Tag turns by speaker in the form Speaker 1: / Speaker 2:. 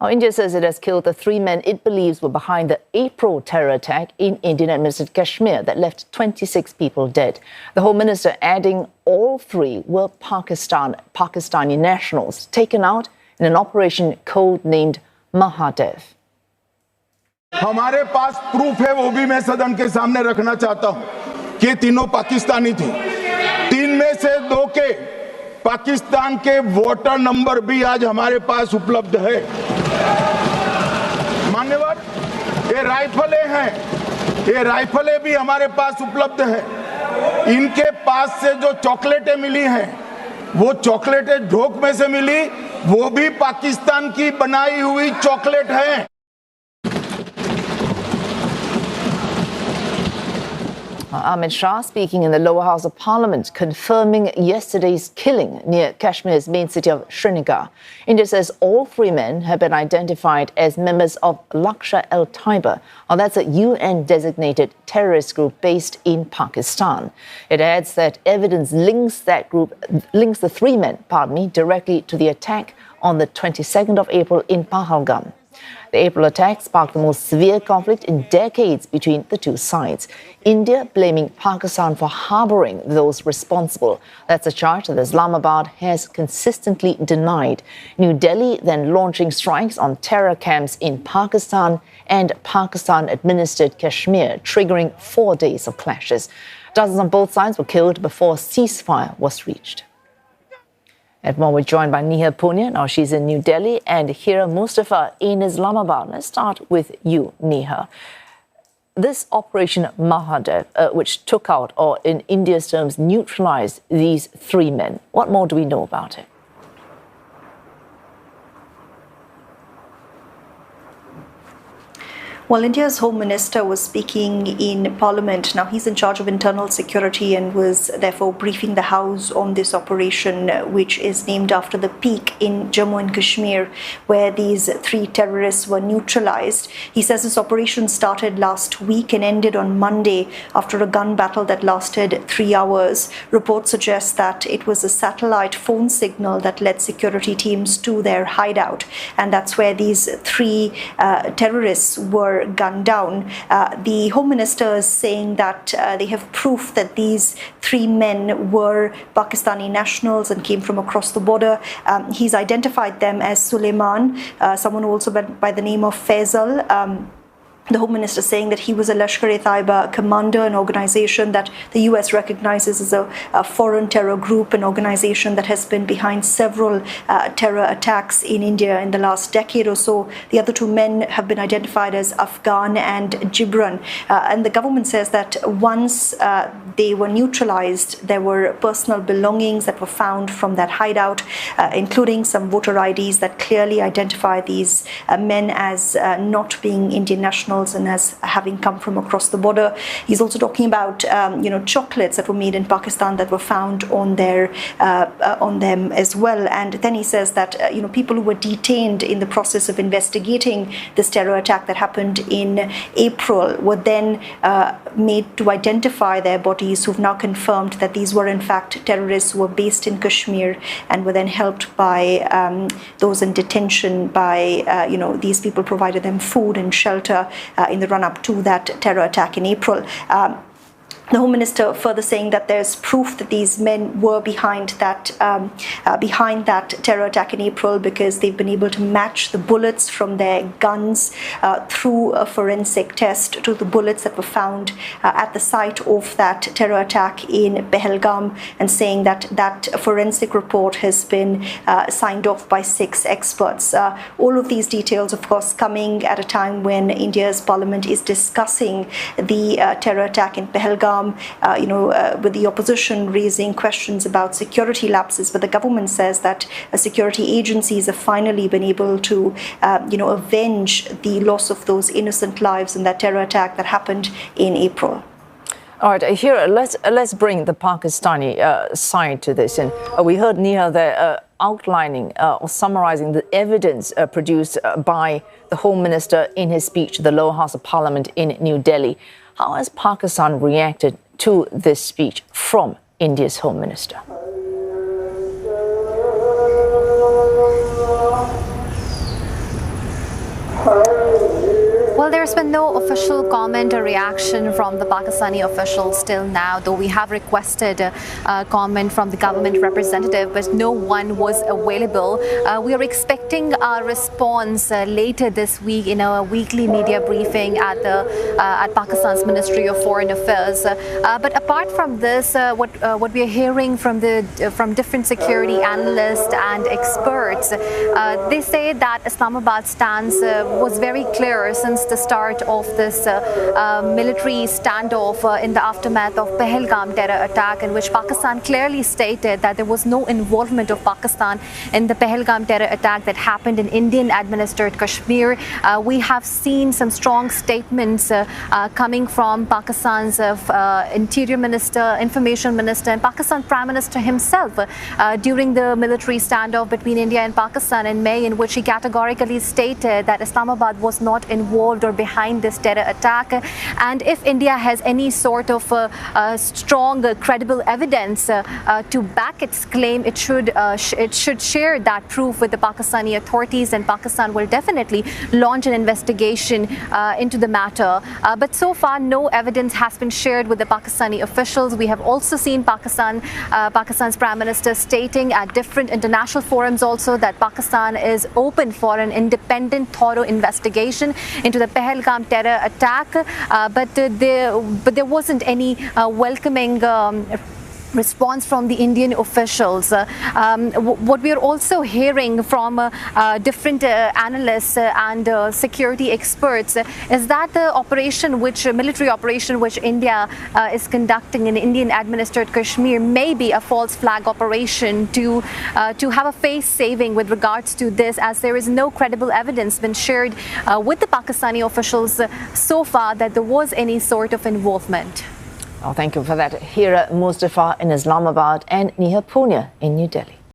Speaker 1: India says it has killed the 3 men it believes were behind the April terror attack in Indian-administered Kashmir that left 26 people dead. The Home Minister adding all 3 were Pakistani nationals taken out in an operation codenamed Mahadev.
Speaker 2: हमारे पास proof है, वो भी मैं सदन के सामने रखना चाहता हूं कि तीनों पाकिस्तानी थे। 3 में से 2 के पाकिस्तान के वोटर नंबर भी आज हमारे पास उपलब्ध है। मान्यवर, ये राइफलें हैं, ये राइफलें भी हमारे पास उपलब्ध है। इनके पास से जो चॉकलेटें मिली हैं, वो चॉकलेटें ढोक में से मिली, वो भी पाकिस्तान की बनाई हुई चॉकलेट है।
Speaker 1: Amit Shah speaking in the lower house of parliament, confirming yesterday's killing near Kashmir's main city of Srinagar. India says all 3 men have been identified as members of Lashkar-e-Taiba, or that's a UN-designated terrorist group based in Pakistan. It adds that evidence links the 3 men, directly to the attack on the 22nd of April in Pahalgam. The April attack sparked the most severe conflict in decades between the 2 sides. India blaming Pakistan for harbouring those responsible. That's a charge that Islamabad has consistently denied. New Delhi then launching strikes on terror camps in Pakistan and Pakistan-administered Kashmir, triggering 4 days of clashes. Dozens on both sides were killed before ceasefire was reached. At more, we're joined by Neha Poonia. Now she's in New Delhi, and Hira Mustafa in Islamabad. Let's start with you, Neha. This Operation Mahadev, which took out, or in India's terms, neutralized these 3 men. What more do we know about it?
Speaker 3: Well, India's Home Minister was speaking in Parliament. Now, he's in charge of internal security and was therefore briefing the House on this operation, which is named after the peak in Jammu and Kashmir, where these 3 terrorists were neutralized. He says this operation started last week and ended on Monday after a gun battle that lasted 3 hours. Reports suggest that it was a satellite phone signal that led security teams to their hideout, and that's where these 3 terrorists were gunned down. The Home Minister is saying that they have proof that these 3 men were Pakistani nationals and came from across the border. He's identified them as Suleiman, someone also by the name of Faisal. The Home Minister saying that he was a Lashkar-e-Taiba commander, an organization that the US recognizes as a foreign terror group, an organization that has been behind several terror attacks in India in the last decade or so. The other 2 men have been identified as Afghan and Gibran. And the government says that once they were neutralized, there were personal belongings that were found from that hideout, including some voter IDs that clearly identify these men as not being Indian nationals and as having come from across the border. He's also talking about chocolates that were made in Pakistan that were found on them as well. And then he says that people who were detained in the process of investigating this terror attack that happened in April were then made to identify their bodies, who've now confirmed that these were in fact terrorists who were based in Kashmir and were then helped by those in detention. By these people provided them food and shelter in the run-up to that terror attack in April. The Home Minister further saying that there's proof that these men were behind that terror attack in April because they've been able to match the bullets from their guns through a forensic test to the bullets that were found at the site of that terror attack in Pahalgam, and saying that that forensic report has been signed off by 6 experts. All of these details, of course, coming at a time when India's Parliament is discussing the terror attack in Pahalgam, with the opposition raising questions about security lapses, but the government says that security agencies have finally been able to, avenge the loss of those innocent lives in that terror attack that happened in April.
Speaker 1: All right, here, let's bring the Pakistani side to this. And we heard Neha there outlining or summarizing the evidence produced by the Home Minister in his speech to the lower house of parliament in New Delhi. How has Pakistan reacted to this speech from India's Home Minister?
Speaker 4: Well, there's been no official comment or reaction from the Pakistani officials till now, though we have requested a comment from the government representative, but no one was available. We are expecting a response later this week in a weekly media briefing at Pakistan's Ministry of Foreign Affairs. But apart from this, what we are hearing from different security analysts and experts, they say that Islamabad's stance was very clear since the start of this military standoff in the aftermath of Pahalgam terror attack, in which Pakistan clearly stated that there was no involvement of Pakistan in the Pahalgam terror attack that happened in Indian-administered Kashmir. We have seen some strong statements coming from Pakistan's Interior Minister, Information Minister, and Pakistan Prime Minister himself during the military standoff between India and Pakistan in May, in which he categorically stated that Islamabad was not involved or behind this terror attack, and if India has any sort of strong credible evidence to back its claim, it should share that proof with the Pakistani authorities, and Pakistan will definitely launch an investigation into the matter. But so far no evidence has been shared with the Pakistani officials. We have also seen Pakistan's Prime Minister stating at different international forums also that Pakistan is open for an independent, thorough investigation into the Pahalgam terror attack, but there wasn't any welcoming response from the Indian officials. What we are also hearing from different analysts and security experts is that the military operation which India is conducting in Indian-administered Kashmir may be a false flag operation to have a face saving with regards to this, as there is no credible evidence been shared with the Pakistani officials so far that there was any sort of involvement.
Speaker 1: Oh, thank you for that. Hira Mustafa in Islamabad and Neha Poonia in New Delhi.